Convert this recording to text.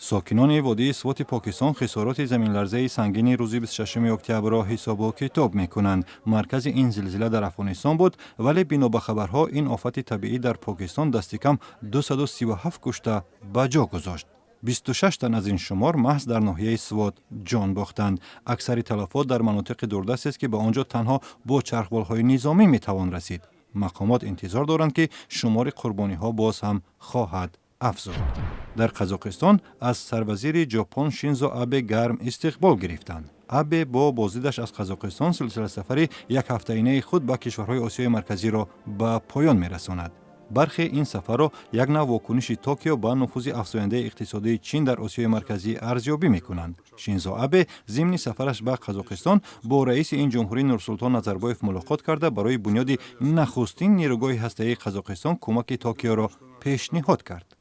ساکنان وادی سوات پاکستان خسارات زمین‌لرزه سنگین روز 26 اکتبر را حساب و کتاب می‌کنند. مرکز این زلزله در افغانستان بود، ولی بنا به خبرها این آفت طبیعی در پاکستان دست کم 237 کشته به جا گذاشت. 26 تن از این شمار محض در ناحیه سوات جان باختند. اکثر تلفات در مناطق دوردست است که به آنجا تنها با چرخبال‌های نظامی می‌توان رسید. مقامات انتظار دارند که شمار قربانی‌ها باز هم خواهد افزود. در قزاقستان از سروزیر ژاپن شینزو آبه گرم استقبال گرفتند. آبه با بازدیدش از قزاقستان سلسله سفری یک هفته‌ینه خود به کشورهای آسیای مرکزی را به پایان می‌رساند. برخی این سفر را یک نوع واکنش توکیو به نفوذ افزاینده اقتصادی چین در آسیای مرکزی ارزیابی می‌کنند. شینزو آبه ضمن سفرش به قزاقستان با رئیس این جمهوری نورسلطان نظربایف ملاقات کرده برای بنیاد نخستین نیروگاه هسته‌ای قزاقستان کمک توکیو را پیشنهاد کرد.